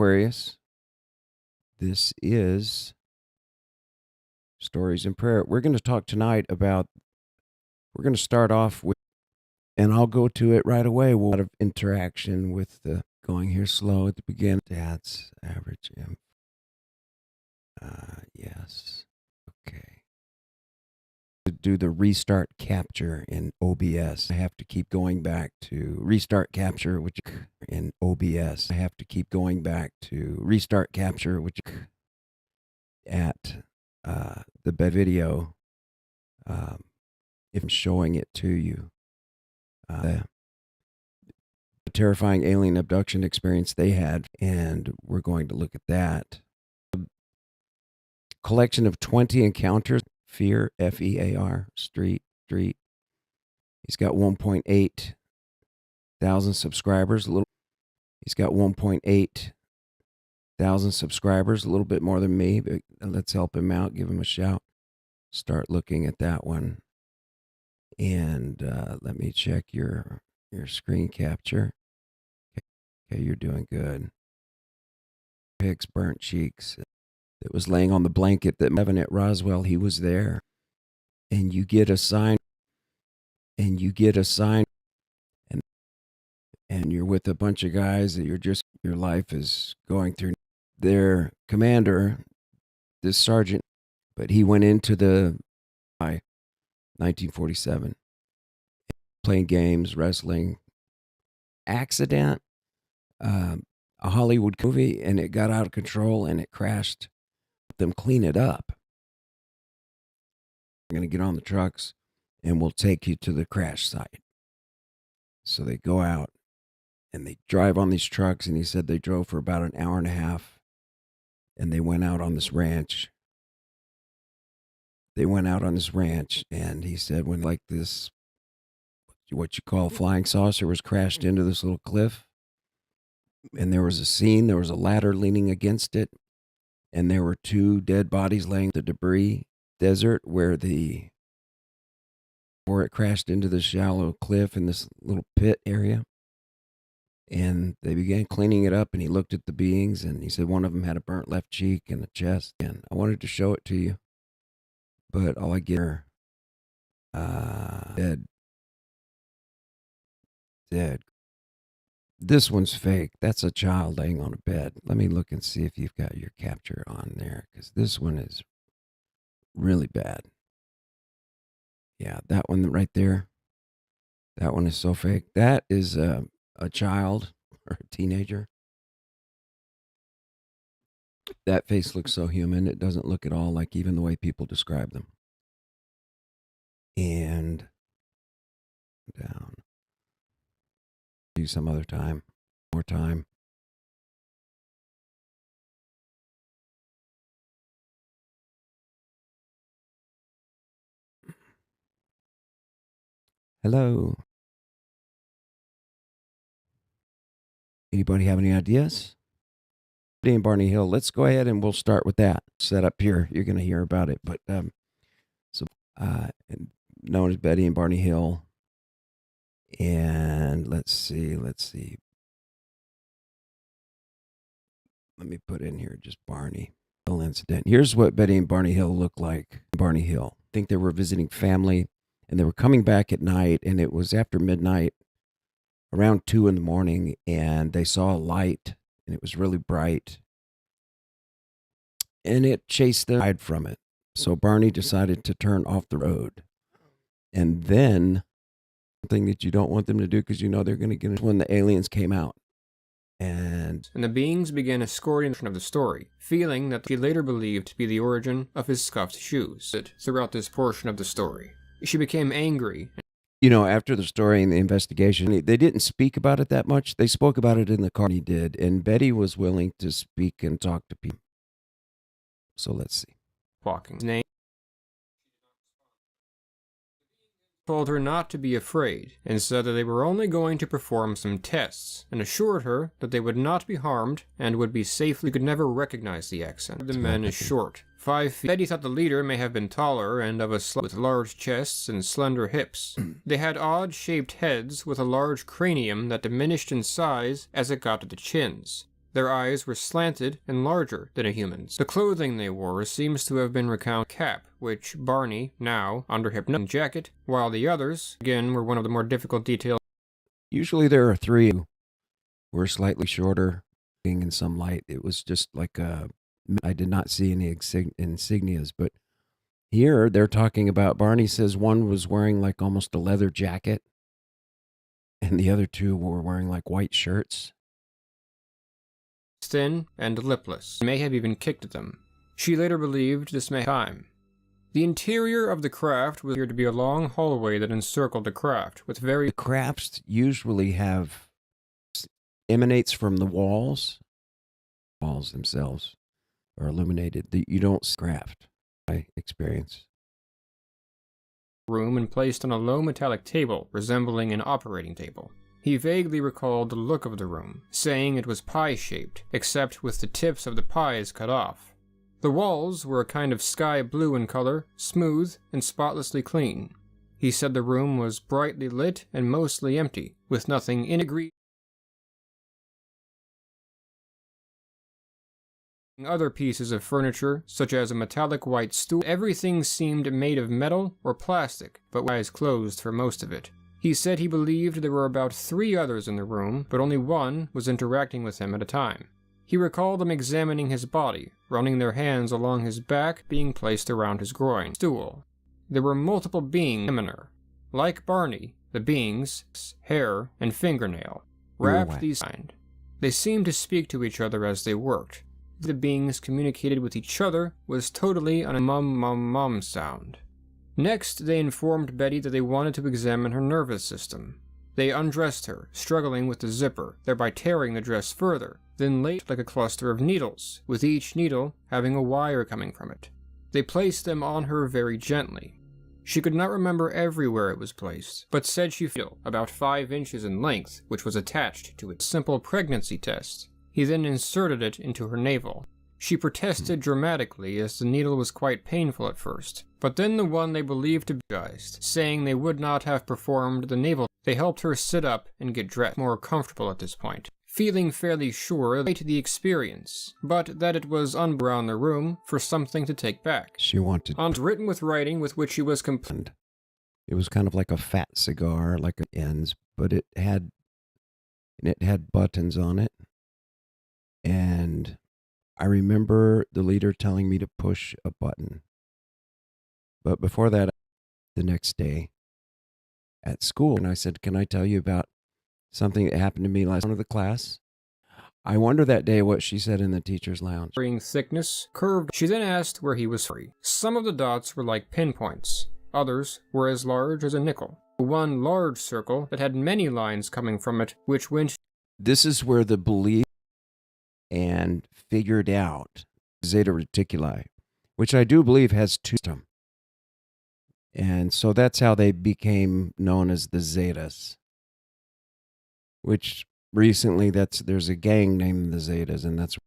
Aquarius. This is Stories in Prayer. We're going to talk tonight about, we're going to start off with, and I'll go to it right away. We'll have a lot of interaction with the, going here slow at the beginning. Stats, average, yes. Okay. To do the restart capture in OBS, I have to keep going back to restart capture, which in OBS, I have to keep going back to restart capture, which at the video, if I'm showing it to you, the terrifying alien abduction experience they had, and we're going to look at that. A collection of 20 encounters, Fear, F-E-A-R, Street. He's got 1.8 thousand subscribers. He's got 1.8 thousand subscribers, a little bit more than me, but let's help him out, give him a shout. Start looking at that one. And let me check your screen capture. Okay, you're doing good. Pics, burnt cheeks. It was laying on the blanket that Evan at Roswell, he was there. And you get a sign, and you're with a bunch of guys that your life is going through. Their commander, this sergeant, but he went into the 1947, playing games, wrestling, accident, a Hollywood movie, and it got out of control and it crashed. Them clean it up. We're going to get on the trucks and we'll take you to the crash site. So they go out and they drive on these trucks, and he said they drove for about an hour and a half, and they went out on this ranch. And he said when like this, what you call a flying saucer, was crashed into this little cliff, and there was a ladder leaning against it, and there were two dead bodies laying in the debris desert where it crashed into the shallow cliff in this little pit area. And they began cleaning it up, and he looked at the beings, and he said one of them had a burnt left cheek and a chest. And I wanted to show it to you, but all I get are dead. This one's fake. That's a child laying on a bed. Let me look and see if you've got your capture on there, because this one is really bad. Yeah, that one right there. That one is so fake. That is a child or a teenager. That face looks so human. It doesn't look at all like even the way people describe them. And down. Do some other time. More time. Hello. Anybody have any ideas? Betty and Barney Hill. Let's go ahead and we'll start with that. Set up here. You're going to hear about it. But known as Betty and Barney Hill. And let's see. Let me put in here just Barney Hill incident. Here's what Betty and Barney Hill look like. Barney Hill. I think they were visiting family, and they were coming back at night, and it was after midnight, around 2 a.m, and they saw a light, and it was really bright, and it chased them, hide from it. So Barney decided to turn off the road, and then something that you don't want them to do because you know they're going to get it when the aliens came out. And the beings began escorting of the story, feeling that she later believed to be the origin of his scuffed shoes. Throughout this portion of the story, she became angry. You know, after the story and the investigation, they didn't speak about it that much. They spoke about it in the car. He did, and Betty was willing to speak and talk to people. So let's see. Walking. Name. Told her not to be afraid, and said that they were only going to perform some tests, and assured her that they would not be harmed and would be safely. Could never recognize the accent. The men is short, 5 feet. Betty thought the leader may have been taller and of with large chests and slender hips. They had odd-shaped heads with a large cranium that diminished in size as it got to the chins. Their eyes were slanted and larger than a human's. The clothing they wore seems to have been recounted cap, which Barney, now under hypnosis jacket, while the others, again, were one of the more difficult details. Usually there are three who were slightly shorter, being in some light. It was just like I did not see any insignias, but here they're talking about, Barney says one was wearing like almost a leather jacket, and the other two were wearing like white shirts. Thin and lipless, may have even kicked at them. She later believed this may have time. The interior of the craft appeared to be a long hallway that encircled the craft, with The crafts usually emanates from the walls. Walls themselves are illuminated. You don't see craft, by experience. room and placed on a low metallic table resembling an operating table. He vaguely recalled the look of the room, saying it was pie-shaped, except with the tips of the pies cut off. The walls were a kind of sky blue in color, smooth and spotlessly clean. He said the room was brightly lit and mostly empty, with nothing in it. Other pieces of furniture, such as a metallic white stool, everything seemed made of metal or plastic, but with eyes closed for most of it. He said he believed there were about 3 others in the room, but only one was interacting with him at a time. He recalled them examining his body, running their hands along his back, being placed around his groin. Stool. There were multiple beings. Like Barney, the beings, hair and fingernail, wrapped these behind. They seemed to speak to each other as they worked. The beings communicated with each other was totally on a mum sound. Next, they informed Betty that they wanted to examine her nervous system. They undressed her, struggling with the zipper, thereby tearing the dress further, then laid like a cluster of needles, with each needle having a wire coming from it. They placed them on her very gently. She could not remember everywhere it was placed, but said she felt about 5 inches in length, which was attached to a simple pregnancy test. He then inserted it into her navel. She protested dramatically as the needle was quite painful at first, but then the one they believed to be apologized, saying they would not have performed the navel. They helped her sit up and get dressed, more comfortable at this point, feeling fairly sure they liked the experience, but that it was around the room for something to take back. She wanted written with writing with which she was complete. It was kind of like a fat cigar, like it ends, but it had buttons on it. And I remember the leader telling me to push a button. But before that, the next day at school, and I said, "Can I tell you about something that happened to me last one of the class?" I wonder that day what she said in the teacher's lounge. Thickness, curved. She then asked where he was free. Some of the dots were like pinpoints. Others were as large as a nickel. One large circle that had many lines coming from it, which went... This is where the belief and figured out Zeta Reticuli, which I do believe has 2 systems. And so that's how they became known as the Zetas, which recently there's a gang named the Zetas, and that's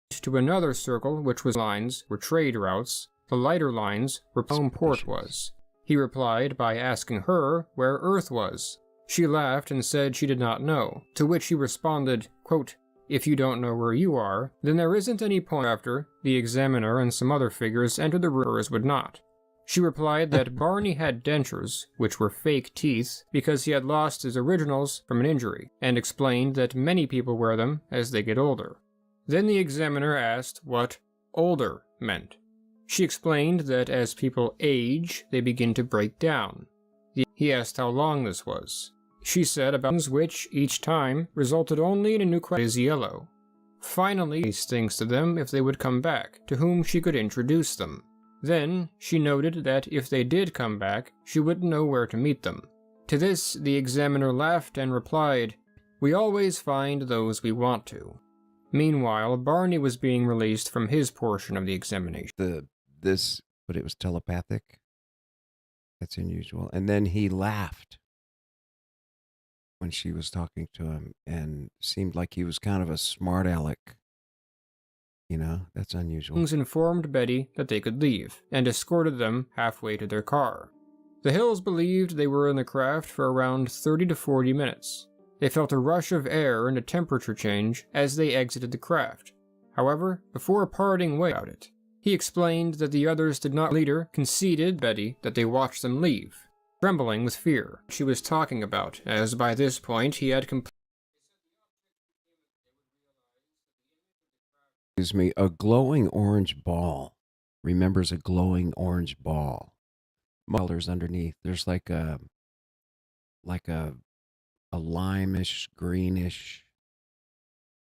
to another circle, which was lines were trade routes. The lighter lines where home port was. He replied by asking her where Earth was. She laughed and said she did not know, to which he responded, quote, "If you don't know where you are, then there isn't any point." After, the examiner and some other figures entered the room, as would not. She replied that Barney had dentures, which were fake teeth, because he had lost his originals from an injury, and explained that many people wear them as they get older. Then the examiner asked what older meant. She explained that as people age, they begin to break down. He asked how long this was. She said about which, each time, resulted only in a new question is yellow. Finally, these things to them if they would come back, to whom she could introduce them. Then, she noted that if they did come back, she wouldn't know where to meet them. To this, the examiner laughed and replied, "We always find those we want to." Meanwhile, Barney was being released from his portion of the examination. But it was telepathic. That's unusual. And then he laughed when she was talking to him and seemed like he was kind of a smart aleck. You know, that's unusual. Informed Betty that they could leave and escorted them halfway to their car. The Hills believed they were in the craft for around 30 to 40 minutes. They felt a rush of air and a temperature change as they exited the craft. However, before parting ways about it, he explained that the others did not. Leader conceded Betty that they watched them leave, trembling with fear she was talking about, as by this point he had Excuse me, a glowing orange ball. Remembers a glowing orange ball. Colors underneath. There's like a limeish, greenish,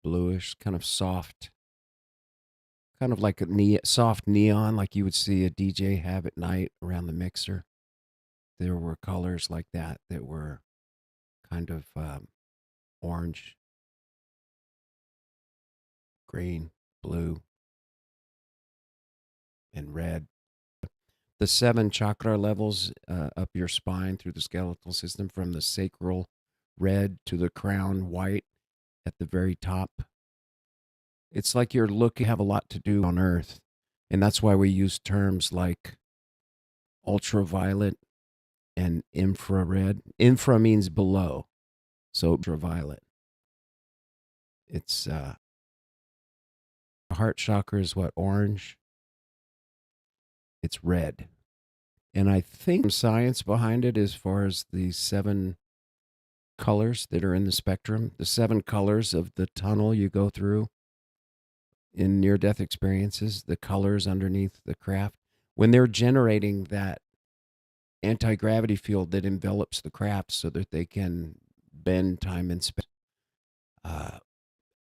bluish, kind of soft, kind of like a soft neon, like you would see a DJ have at night around the mixer. There were colors like that were kind of orange, green, blue, and red. The 7 chakra levels up your spine through the skeletal system, from the sacral red to the crown white at the very top. It's like you're looking, have a lot to do on Earth. And that's why we use terms like ultraviolet and infrared. Infra means below, so ultraviolet. It's heart chakra is what, orange? It's red. And I think some science behind it as far as the 7 colors that are in the spectrum, the 7 colors of the tunnel you go through in near-death experiences, the colors underneath the craft, when they're generating that anti-gravity field that envelops the craft so that they can bend time and space,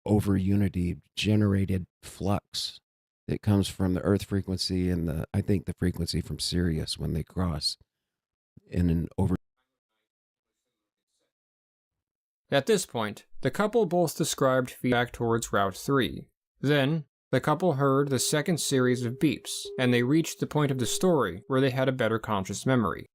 over unity generated flux that comes from the Earth frequency and I think the frequency from Sirius when they cross in an over. At this point, the couple both described feedback towards Route 3. Then, the couple heard the second series of beeps, and they reached the point of the story where they had a better conscious memory.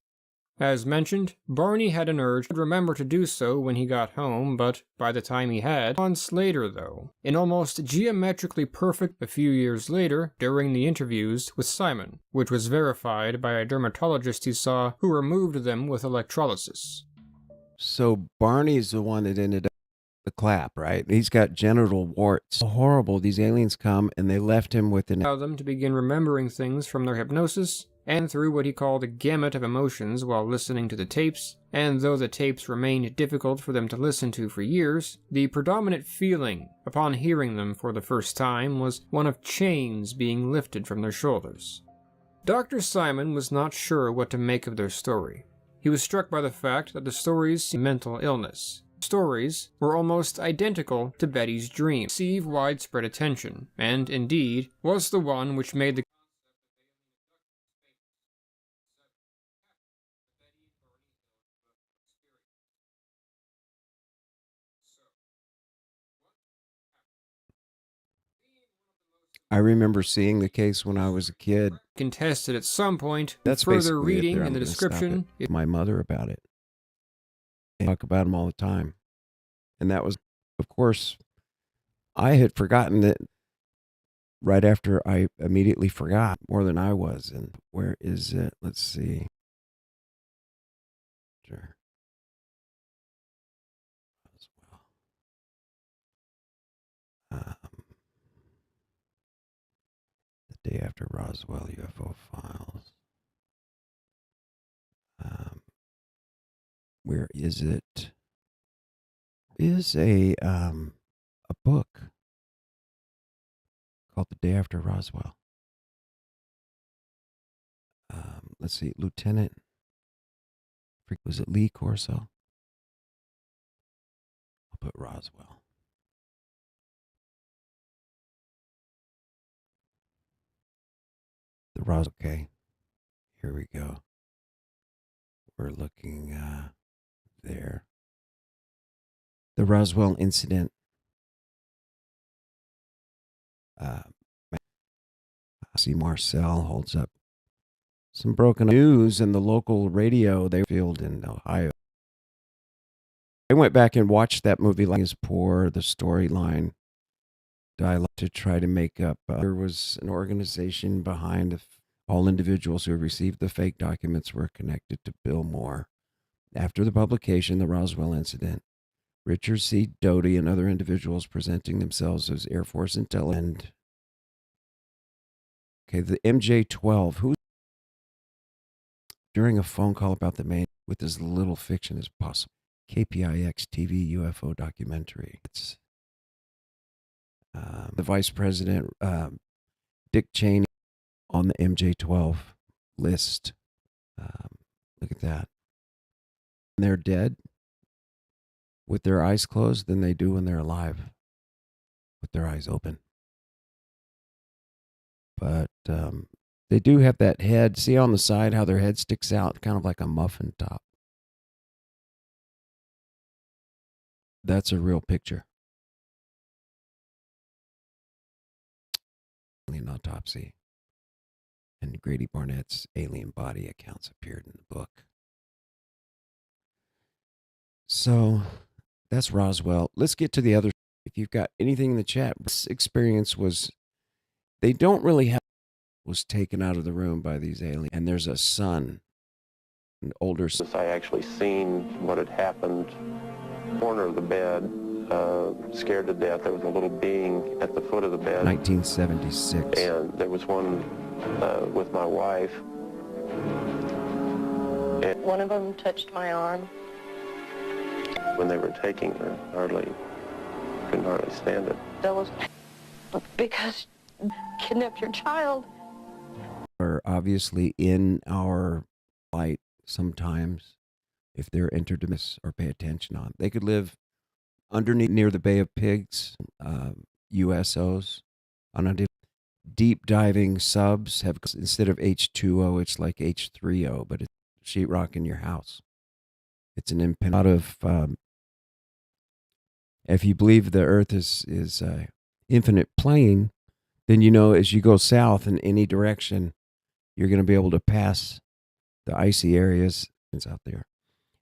As mentioned, Barney had an urge to remember to do so when he got home, but by the time he had, months later though, in almost geometrically perfect a few years later during the interviews with Simon, which was verified by a dermatologist he saw who removed them with electrolysis. So Barney's the one that ended up the clap, right? He's got genital warts. So horrible. These aliens come and they left him with an. Allow them to begin remembering things from their hypnosis and through what he called a gamut of emotions while listening to the tapes, and though the tapes remained difficult for them to listen to for years, the predominant feeling upon hearing them for the first time was one of chains being lifted from their shoulders. Dr. Simon was not sure what to make of their story. He was struck by the fact that the stories seemed mental illness. Stories were almost identical to Betty's dream, received widespread attention, and indeed was the one which made the I remember seeing the case when I was a kid. contested at some point. That's further basically it reading there. in the I'm gonna stop description. it. My mother about it. They talk about him all the time. And that was, of course, I had forgotten that right after I immediately forgot more than I was. And where is it? Let's see. Sure. The day after Roswell UFO files. Where is it? Is a book called The Day After Roswell. Let's see, Lieutenant. Was it Lee Corso? I'll put Roswell. The Roswell. Okay, here we go. We're looking there. The Roswell incident. See, Marcel holds up some broken news in the local radio they filmed in Ohio. I went back and watched that movie. Like is poor, the storyline dialogue to try to make up. There was an organization behind all individuals who received the fake documents were connected to Bill Moore. After the publication, the Roswell incident, Richard C. Doty and other individuals presenting themselves as Air Force intelligence. Okay, the MJ-12, who during a phone call about the main with as little fiction as possible. KPIX TV UFO documentary. It's the Vice President, Dick Cheney, on the MJ-12 list. Look at that. And they're dead with their eyes closed than they do when they're alive with their eyes open. But they do have that head. See on the side how their head sticks out, kind of like a muffin top. That's a real picture. Alien autopsy. And Grady Barnett's alien body accounts appeared in the book. So that's Roswell. Let's get to the other. If you've got anything in the chat, this experience was, they don't really have, was taken out of the room by these aliens. And there's a son, an older son. I actually seen what had happened. Corner of the bed, scared to death. There was a little being at the foot of the bed. 1976. And there was one with my wife. And one of them touched my arm. When they were taking her, couldn't hardly stand it. That was because kidnapped your child. Are obviously in our light sometimes. If they're interdimensional or pay attention on, they could live underneath near the Bay of Pigs, USOs, on a deep diving subs have, instead of H2O, it's like H3O, but it's sheetrock in your house. It's an out of, if you believe the Earth is infinite plane, then you know as you go south in any direction, you're going to be able to pass the icy areas out there.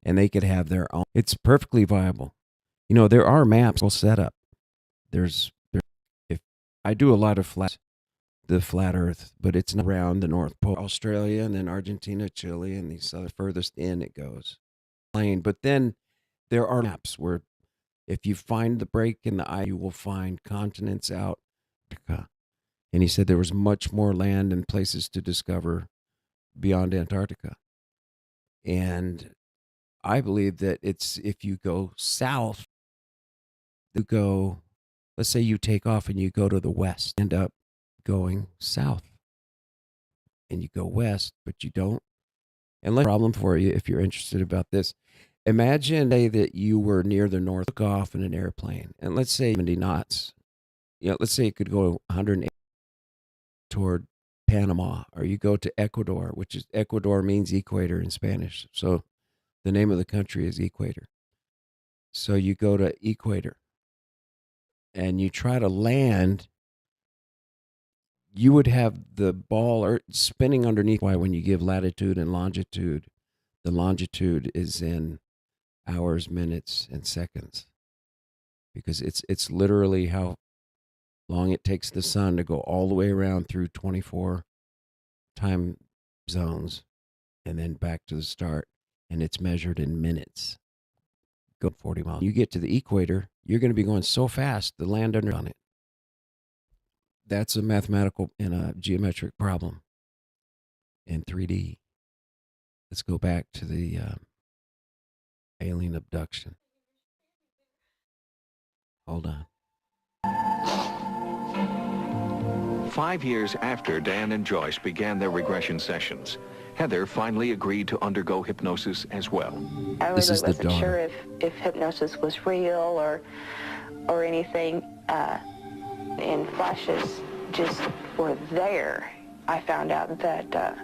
And they could have their own. It's perfectly viable. You know, there are maps we'll set up. If I do a lot of the flat Earth, but it's not around the North Pole, Australia, and then Argentina, Chile, and these other furthest in it goes. But then there are maps where if you find the break in the ice, you will find continents out. And he said there was much more land and places to discover beyond Antarctica. And I believe that it's, if you go south, let's say you take off and you go to the west, end up going south. And you go west, but you don't. And let's problem for you if you're interested about this. Imagine that you were near the north, took off in an airplane, and let's say 70 knots. You know, let's say it could go 180 toward Panama, or you go to Ecuador, which is, Ecuador means equator in Spanish. So the name of the country is Equator. So you go to Equator and you try to land, you would have the ball spinning underneath. Why, when you give latitude and longitude, the longitude is in hours, minutes, and seconds. Because it's literally how long it takes the sun to go all the way around through 24 time zones and then back to the start. And it's measured in minutes. Go 40 miles. You get to the equator, you're going to be going so fast, the land under on it. That's a mathematical and a geometric problem in 3D. Let's go back to the alien abduction. Hold on. 5 years after Dan and Joyce began their regression sessions, Heather finally agreed to undergo hypnosis as well. I really wasn't sure if hypnosis was real or anything. And flashes just were there. I found out that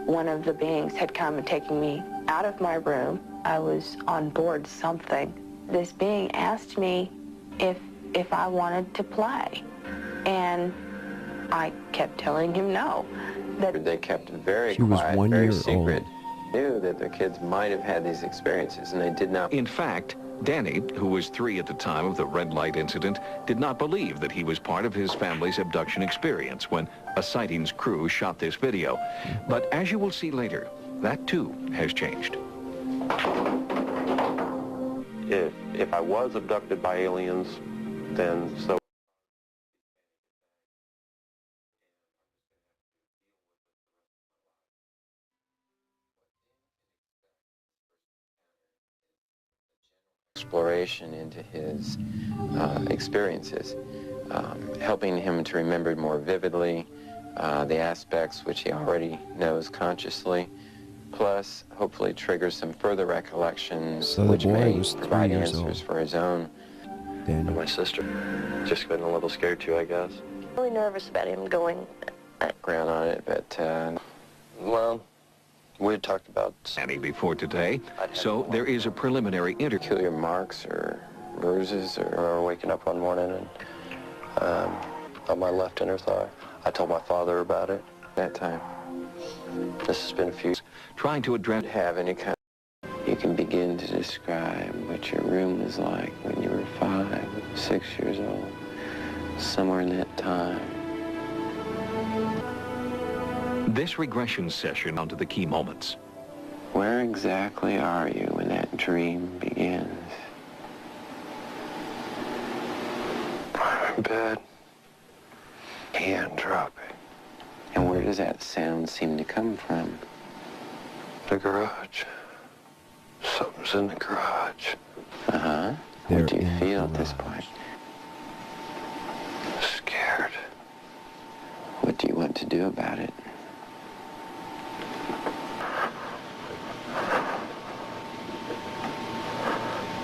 one of the beings had come and taken me out of my room. I was on board something. This being asked me if I wanted to play, and I kept telling him no. That they kept it very quiet, very secret. Knew that their kids might have had these experiences, and they did not. In fact, Danny, who was 3 at the time of the red light incident, did not believe that he was part of his family's abduction experience when a sightings crew shot this video. But as you will see later, that too has changed. if I was abducted by aliens, then so. Exploration into his experiences, helping him to remember more vividly the aspects which he already knows consciously, plus hopefully triggers some further recollections So the which boy may was 3 provide years answers old. for his own. Daniel. My sister, just been a little scared too, I guess. Really nervous about him going. Ground on it, but Well, we had talked about Danny before today, so there is a preliminary interview. peculiar marks or bruises I or... remember waking up one morning and on my left inner thigh. I told my father about it. that time. This has been a few. Trying to address Have any kind... You can begin to describe what your room was like when you were 5, 6 years old, somewhere in that time. this regression session onto the key moments. Where exactly are you when that dream begins? I'm in bed. Hand dropping. And where does that sound seem to come from? The garage. Something's in the garage. Uh-huh. They're What do you in the feel at this garage. point? Scared. What do you want to do about it?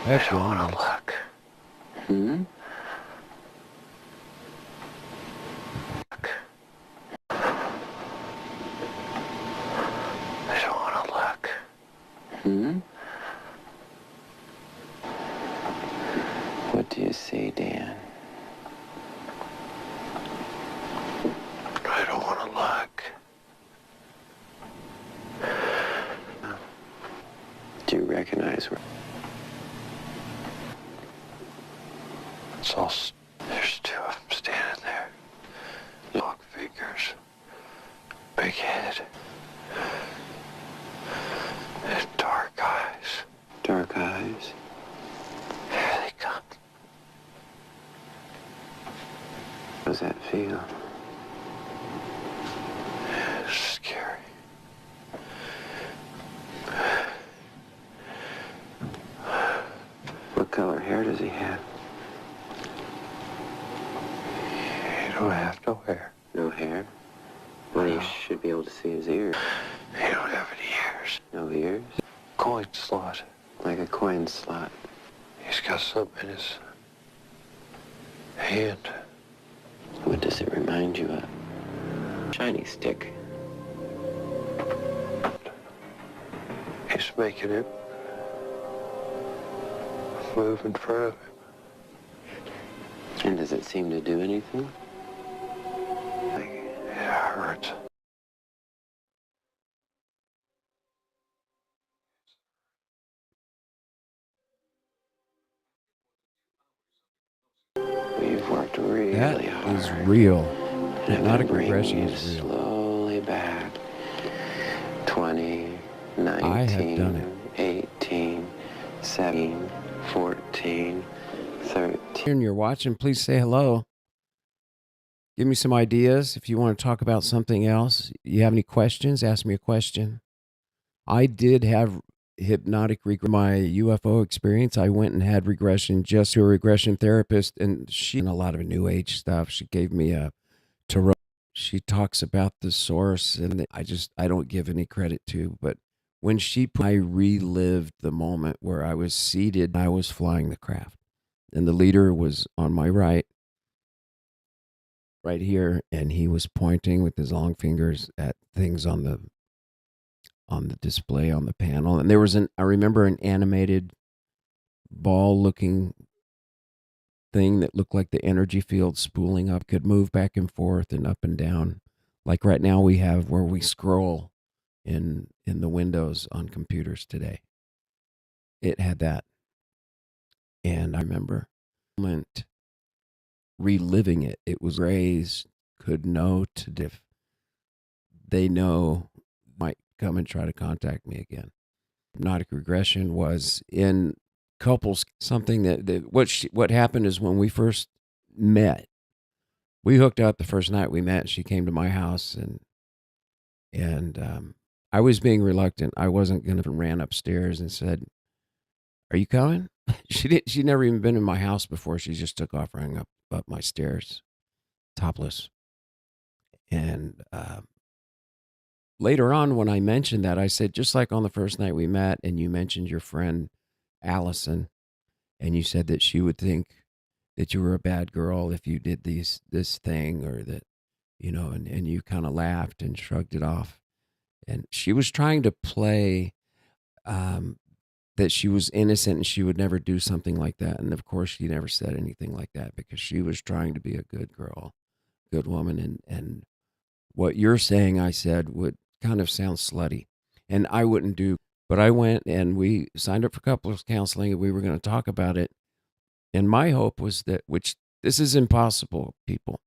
That's I don't want wrong. to look. Hmm? I don't want to look. Hmm? What do you see, Dan? I don't want to look. Do you recognize where... It's all. There's 2 of them standing there. Long figures. Big head. And dark eyes. Dark eyes? Here they come. How does that feel? It's scary. What color hair does he have? You don't have no hair. No hair? Well, you No. should be able to see his ears. You don't have any ears. No ears? Coin slot. Like a coin slot. He's got something in his hand. What does it remind you of? Shiny stick. He's making it move in front of him. And does it seem to do anything? It hurts. We've worked really That hard. is real. And I'm Hypnotic gonna bring regression you is real. slowly back. 20, 19, I have done it. 18, 17, 14, 13. And you're watching, please say hello. Give me some ideas if you want to talk about something else. You have any questions? Ask me a question. I did have hypnotic my UFO experience. I went and had regression just to a regression therapist, and she did a lot of new age stuff. She gave me a tarot. She talks about the source, and I don't give any credit to, but when I relived the moment where I was seated, I was flying the craft, and the leader was on my right here, and he was pointing with his long fingers at things on the display on the panel. And there was I remember an animated ball looking thing that looked like the energy field spooling up, could move back and forth and up and down, like right now we have where we scroll in the windows on computers today. It had that. And I remember reliving it. It was raised, could note if they know, might come and try to contact me again. Hypnotic regression was in couples. Something that what happened is when we first met, we hooked up the first night we met. She came to my house and I was being reluctant. I wasn't going to. Ran upstairs and said, "Are you coming?" She'd never even been in my house before. She just took off running up my stairs, topless. And later on, when I mentioned that, I said, just like on the first night we met, and you mentioned your friend Allison, and you said that she would think that you were a bad girl if you did this thing, or that, and you kind of laughed and shrugged it off. And she was trying to play that she was innocent and she would never do something like that. And of course, she never said anything like that because she was trying to be a good girl, good woman. And what you're saying, I said, would kind of sound slutty. And I wouldn't do, but I went and we signed up for couples counseling and we were going to talk about it. And my hope was that, which this is impossible, people,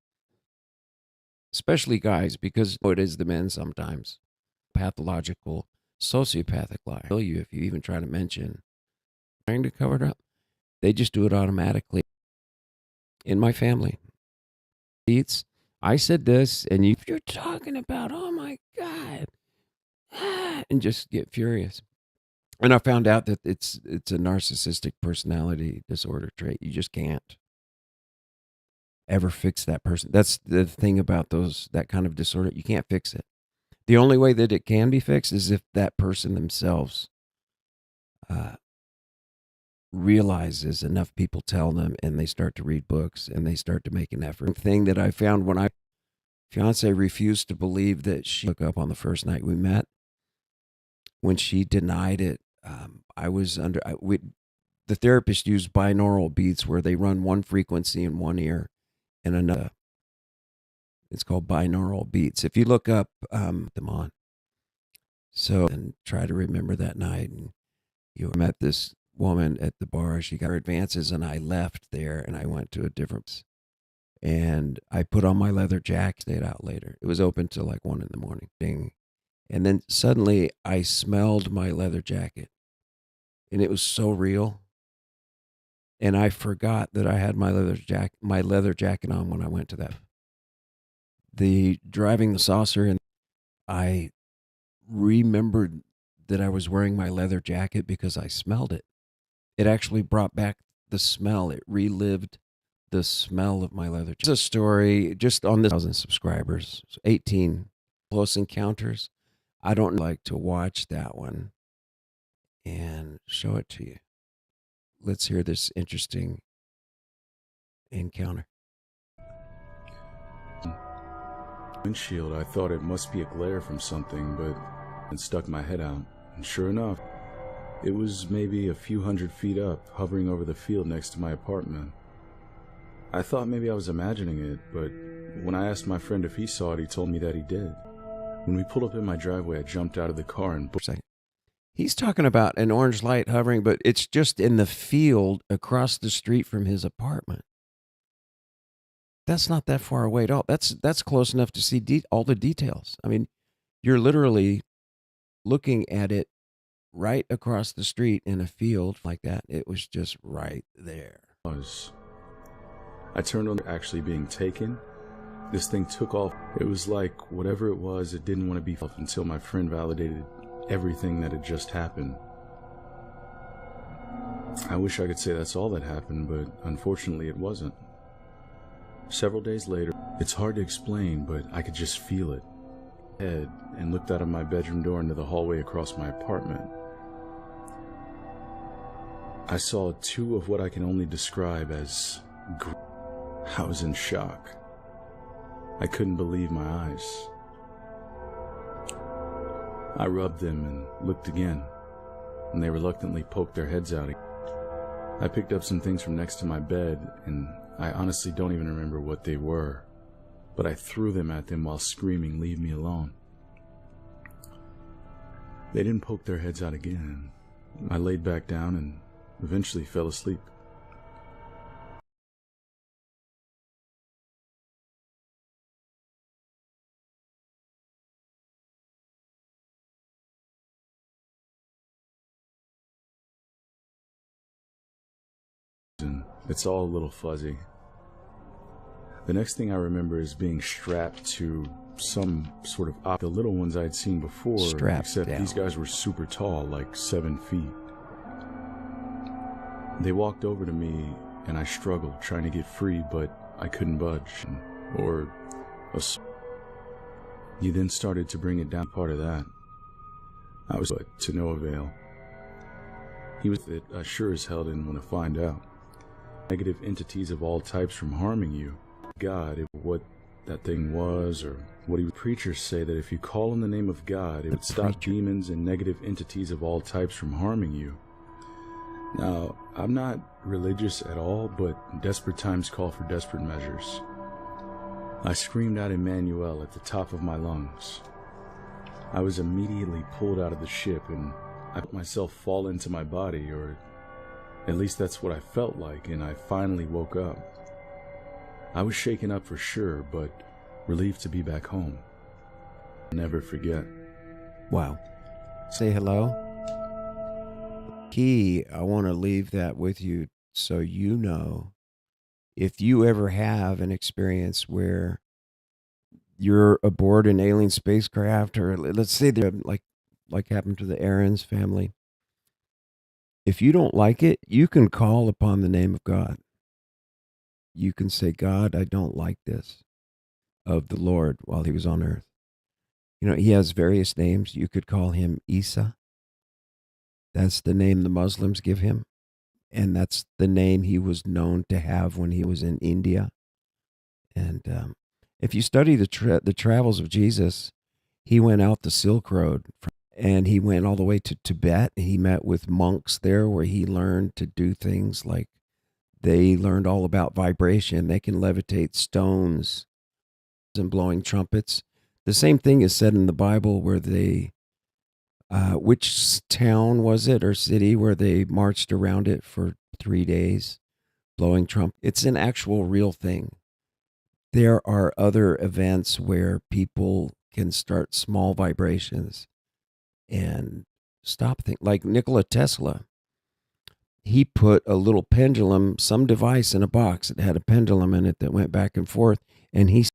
especially guys, because it is the men sometimes, pathological, sociopathic lie. Kill you if you even try to mention trying to cover it up. They just do it automatically. In my family, I said this, and you're talking about, oh my God, and just get furious. And I found out that it's a narcissistic personality disorder trait. You just can't ever fix that person. That's the thing about that kind of disorder. You can't fix it. The only way that it can be fixed is if that person themselves realizes enough people tell them, and they start to read books and they start to make an effort. The thing that I found when my fiance refused to believe that she hooked up on the first night we met, when she denied it, the therapist used binaural beats where they run one frequency in one ear and another. It's called binaural beats. If you look up them on. So, and try to remember that night. And you met this woman at the bar. She got her advances and I left there and I went to a different, and I put on my leather jacket, stayed out later. It was open till like 1 a.m. Ding. And then suddenly I smelled my leather jacket and it was so real. And I forgot that I had my leather jacket on when I went to that. The driving the saucer, and I remembered that I was wearing my leather jacket because I smelled it. It actually brought back the smell. It relived the smell of my leather jacket. It's a story just on this 1,000 subscribers, 18 close encounters. I don't like to watch that one and show it to you. Let's hear this interesting encounter. Windshield, I thought it must be a glare from something, but and stuck my head out, and sure enough, it was maybe a few hundred feet up, hovering over the field next to my apartment. I thought maybe I was imagining it, but when I asked my friend if he saw it, he told me that he did. When we pulled up in my driveway, I jumped out of the car and... He's talking about an orange light hovering, but it's just in the field across the street from his apartment. That's not that far away at all. That's close enough to see all the details. I mean, you're literally looking at it right across the street in a field like that. It was just right there. I turned on actually being taken. This thing took off. It was like whatever it was, it didn't want to be until my friend validated everything that had just happened. I wish I could say that's all that happened, but unfortunately it wasn't. Several days later, it's hard to explain, but I could just feel it. Head and looked out of my bedroom door into the hallway across my apartment. I saw two of what I can only describe as I was in shock. I couldn't believe my eyes. I rubbed them and looked again, and they reluctantly poked their heads out. I picked up some things from next to my bed, and I honestly don't even remember what they were, but I threw them at them while screaming, "Leave me alone." They didn't poke their heads out again. I laid back down and eventually fell asleep. and it's all a little fuzzy. The next thing I remember is being strapped to some sort of the little ones I'd seen before, except these guys were super tall, like 7 feet. They walked over to me, and I struggled trying to get free, but I couldn't budge. He then started to bring it down. Part of that, I was, but to no avail. He was that I sure as hell didn't want to find out. Negative entities of all types from harming you. God, what that thing was, or what preachers say that if you call on the name of God, it would stop demons and negative entities of all types from harming you. Now, I'm not religious at all, but desperate times call for desperate measures. I screamed out Emmanuel at the top of my lungs. I was immediately pulled out of the ship, and I felt myself fall into my body, or at least that's what I felt like, and I finally woke up. I was shaken up for sure, but relieved to be back home. Never forget. Wow. Say hello. Key, I want to leave that with you so you know, if you ever have an experience where you're aboard an alien spacecraft, or let's say they're like happened to the Aarons family, if you don't like it, you can call upon the name of God. You can say, God, I don't like this, of the Lord while he was on earth. You know, he has various names. You could call him Isa. That's the name the Muslims give him. And that's the name he was known to have when he was in India. And if you study the travels of Jesus, he went out the Silk Road, and he went all the way to Tibet. He met with monks there where he learned to do things like they learned all about vibration. They can levitate stones and blowing trumpets. The same thing is said in the Bible where they, which town was it or city where they marched around it for 3 days blowing trumpets? It's an actual real thing. There are other events where people can start small vibrations and stop things. Like Nikola Tesla, he put a little pendulum, some device in a box that had a pendulum in it that went back and forth, and he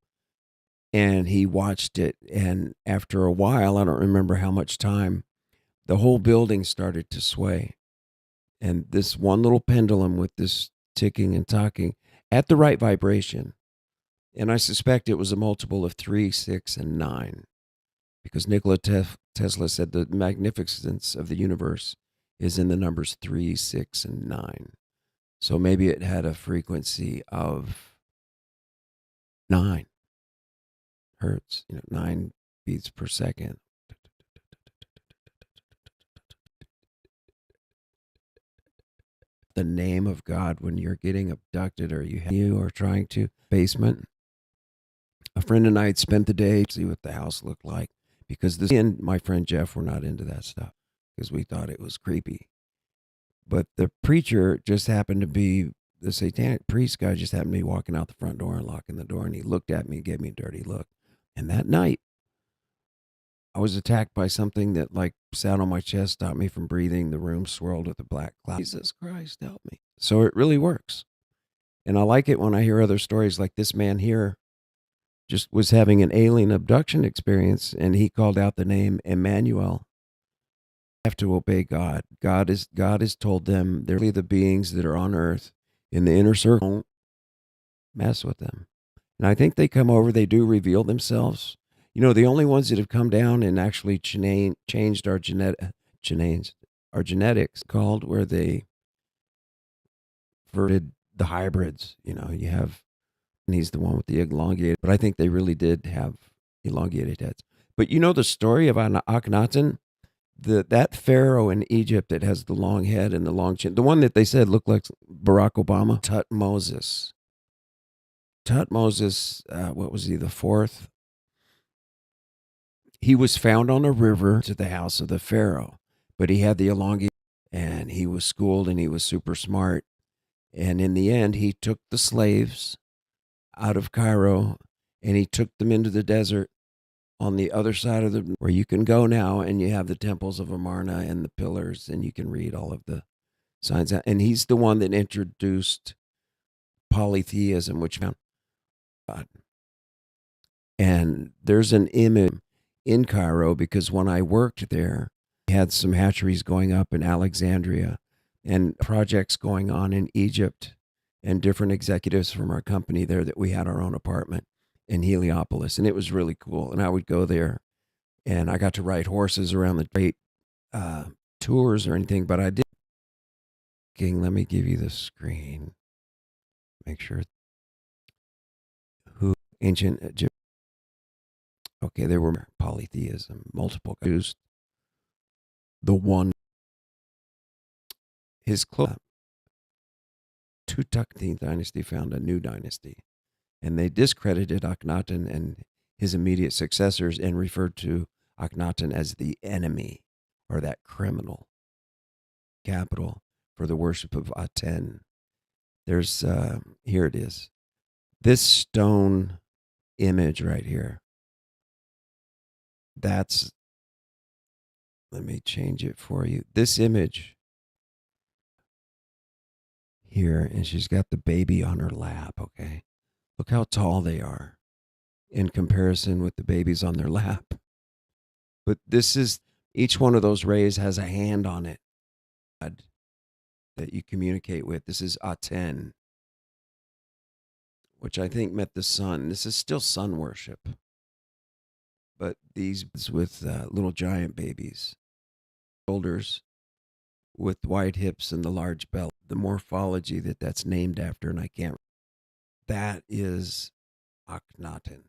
watched it, and after a while, I don't remember how much time, the whole building started to sway. And this one little pendulum with this ticking and talking at the right vibration, and I suspect it was a multiple of 3, 6, and 9, because Nikola Tesla said the magnificence of the universe is in the numbers 3, 6, and 9. So maybe it had a frequency of 9 hertz, 9 beats per second. The name of God when you're getting abducted or you are trying to basement. A friend and I had spent the day to see what the house looked like, because this and my friend Jeff were not into that stuff because we thought it was creepy. But the preacher just happened to be, the satanic priest guy just happened to be walking out the front door and locking the door, and he looked at me and gave me a dirty look. And that night, I was attacked by something that sat on my chest, stopped me from breathing. The room swirled with a black cloud. Jesus Christ, help me. So it really works. And I like it when I hear other stories like this man here just was having an alien abduction experience, and he called out the name Emmanuel. Have to obey God. God has told them they're the beings that are on earth in the inner circle. Don't mess with them. And I think they come over, they do reveal themselves. The only ones that have come down and actually changed our genetics, called where they verted the hybrids. You have, and he's the one with the elongated, but I think they really did have elongated heads. But the story of Akhenaten, that pharaoh in Egypt that has the long head and the long chin, the one that they said looked like Barack Obama, Tutmosis. What was he, the fourth? He was found on a river to the house of the pharaoh, but he had the elongated, and he was schooled and he was super smart. And in the end, he took the slaves out of Cairo and he took them into the desert on the other side of where you can go now, and you have the temples of Amarna and the pillars, and you can read all of the signs out. And he's the one that introduced polytheism, which found God. And there's an image in Cairo because when I worked there, we had some hatcheries going up in Alexandria and projects going on in Egypt, and different executives from our company there that we had our own apartment in Heliopolis. And it was really cool. And I would go there and I got to ride horses around the great tours or anything, but I did. Let me give you the screen. Make sure. Who ancient Egypt. Okay, there were polytheism, multiple used the one. His Tutukti dynasty found a new dynasty, and they discredited Akhenaten and his immediate successors and referred to Akhenaten as the enemy or that criminal capital for the worship of Aten. There's here it is. This stone image right here. That's, let me change it for you. This image here, and she's got the baby on her lap, okay? Look how tall they are in comparison with the babies on their lap. But this is, each one of those rays has a hand on it that you communicate with. This is Aten, which I think meant the sun. This is still sun worship. But these with little giant babies, shoulders with wide hips and the large belly, the morphology that's named after, and I can't. That is Akhenaten.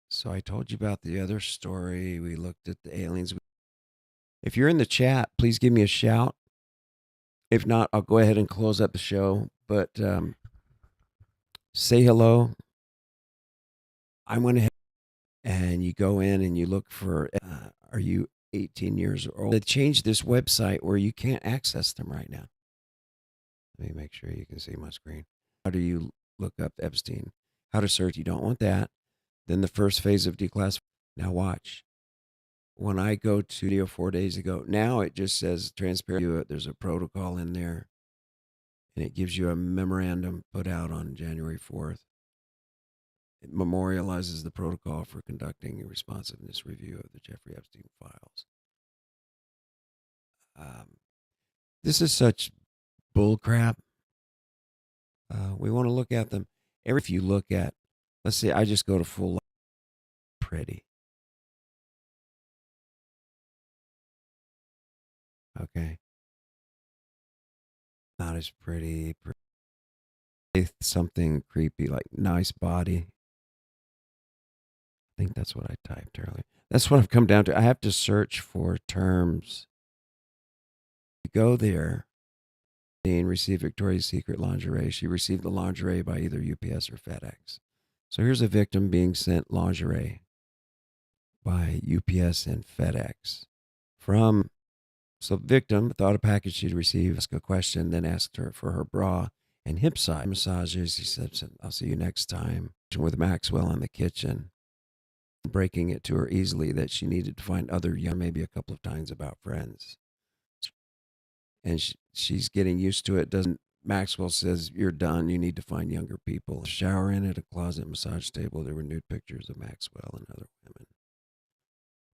So I told you about the other story. We looked at the aliens. If you're in the chat, please give me a shout. If not, I'll go ahead and close up the show. But say hello. I went ahead and you go in and you look for, are you 18 years old? They changed this website where you can't access them right now. Let me make sure you can see my screen. How do you look up Epstein? How to search? You don't want that. Then the first phase of declassification. Now watch. When I go to video 4 days ago, now it just says transparent. There's a protocol in there. And it gives you a memorandum put out on January 4th. It memorializes the protocol for conducting a responsiveness review of the Jeffrey Epstein files. This is such bullcrap. We want to look at them. If you look at, let's say I just go to full pretty. Okay. Not as pretty. Something creepy, like nice body. I think that's what I typed earlier. That's what I've come down to. I have to search for terms. You go there and receive Victoria's Secret lingerie. She received the lingerie by either UPS or FedEx. So here's a victim being sent lingerie by UPS and FedEx. So victim thought a package she'd received, asked a question, then asked her for her bra and hip size massages. He said, I'll see you next time. With Maxwell in the kitchen, breaking it to her easily that she needed to find other young, maybe a couple of times about friends. And she's getting used to it. Maxwell says, you're done. You need to find younger people. Shower in at a closet massage table. There were nude pictures of Maxwell and other women.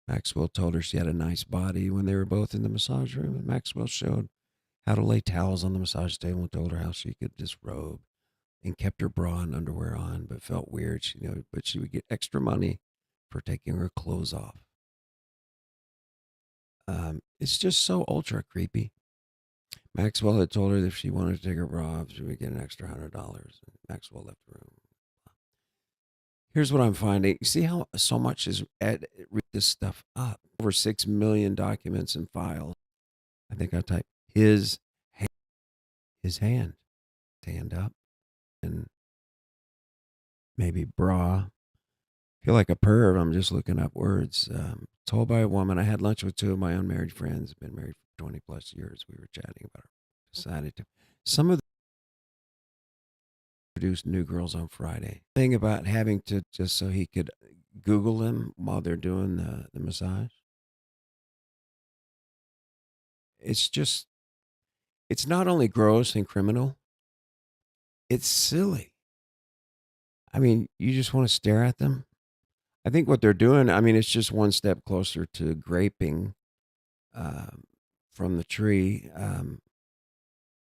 Maxwell told her she had a nice body when they were both in the massage room. And Maxwell showed how to lay towels on the massage table and told her how she could disrobe and kept her bra and underwear on, but felt weird. But she would get extra money for taking her clothes off. It's just so ultra creepy. Maxwell had told her that if she wanted to take her bra off, she would get an extra $100. Maxwell left the room. Here's what I'm finding. You see how so much is read this stuff up? Over 6 million documents and files. I think I typed his hand up, and maybe bra. Feel like a perv. I'm just looking up words. Told by a woman. I had lunch with 2 of my unmarried friends. Been married for 20 plus years. We were chatting about her. Decided to. Some of them produced new girls on Friday. Thing about having to just so he could Google them while they're doing the massage. it's just, it's not only gross and criminal, it's silly. I mean, you just want to stare at them. I think what they're doing, I mean, it's just one step closer to graping from the tree.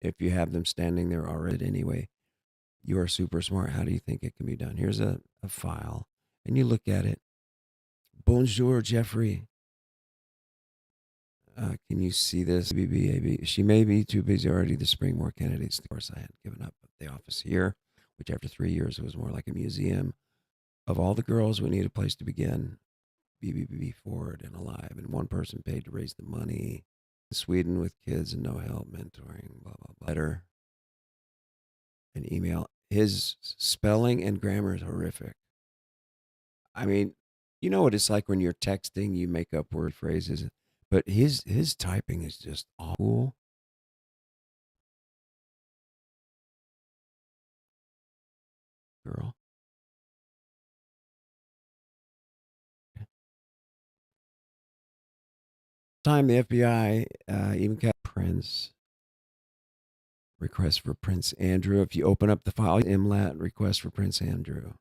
If you have them standing there already anyway, you are super smart. How do you think it can be done? Here's a file, and you look at it. Bonjour, Jeffrey. Can you see this? BBAB. She may be too busy already to spring more candidates. Of course, I had given up the office here, which after 3 years was more like a museum. Of all the girls, we need a place to begin. BBB forward and alive, and one person paid to raise the money. Sweden with kids and no help, mentoring, blah, blah, blah. Letter, an email. His spelling and grammar is horrific. I mean, you know what it's like when you're texting, you make up word phrases, but his typing is just awful. Girl. Time the FBI even kept Prince request for Prince Andrew. If you open up the file, MLAT request for Prince Andrew.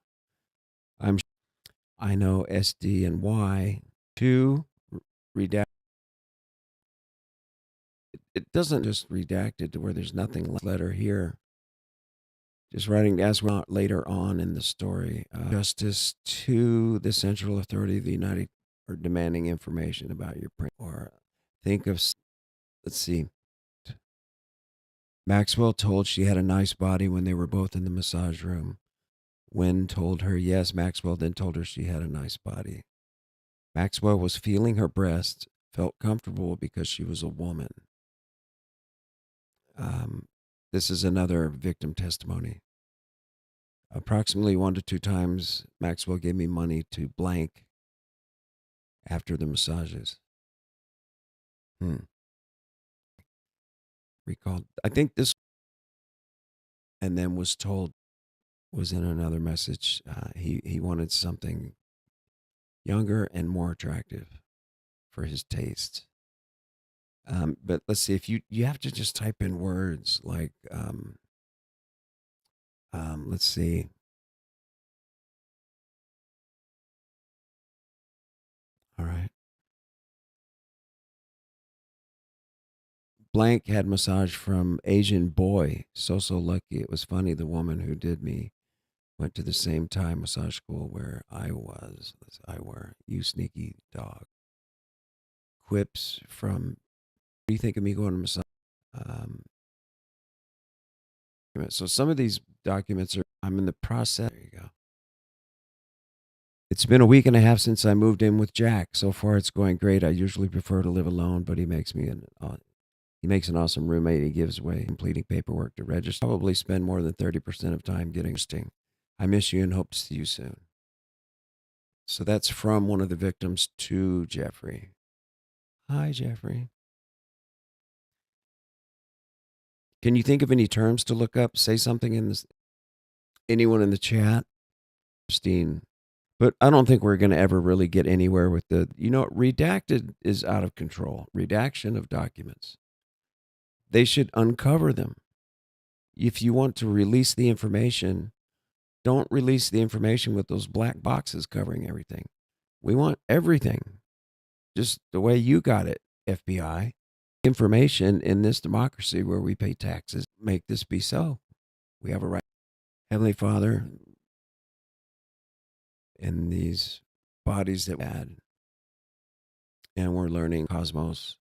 I know SD and Y to redact. It doesn't just redact it to where there's nothing left. Letter here. Just writing as well later on in the story. Justice to the Central Authority of the United or demanding information about your print. Or think of, let's see. Maxwell told she had a nice body when they were both in the massage room. Wynn told her yes. Maxwell then told her she had a nice body. Maxwell was feeling her breast, felt comfortable because she was a woman. This is another victim testimony. Approximately 1 to 2 times, Maxwell gave me money to blank after the massages. Recalled. I think this, and then was told, was in another message. He wanted something younger and more attractive for his taste. But let's see, if you have to just type in words like, let's see. All right. Blank had massage from Asian boy. So lucky. It was funny. The woman who did me went to the same Thai massage school where I was. I were. You sneaky dog. Quips from, what do you think of me going to massage? So some of these documents are, I'm in the process. There you go. It's been a week and a half since I moved in with Jack. So far, it's going great. I usually prefer to live alone, but he makes an awesome roommate. He gives away completing paperwork to register. Probably spend more than 30% of time getting sting. I miss you and hope to see you soon. So that's from one of the victims to Jeffrey. Hi, Jeffrey. Can you think of any terms to look up? Say something in this. Anyone in the chat? Epstein. But I don't think we're going to ever really get anywhere with the, redacted is out of control. Redaction of documents. They should uncover them. If you want to release the information, don't release the information with those black boxes covering everything. We want everything. Just the way you got it, FBI. Information in this democracy where we pay taxes. Make this be so. We have a right. Heavenly Father, in these bodies that we had, and we're learning cosmos,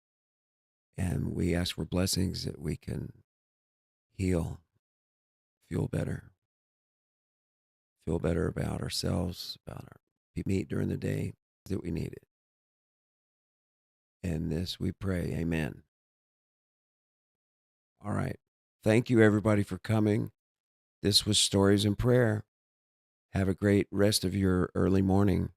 and we ask for blessings that we can heal, feel better about ourselves, about our meet during the day that we need it. And this we pray, amen. All right. Thank you, everybody, for coming. This was Stories in Prayer. Have a great rest of your early morning.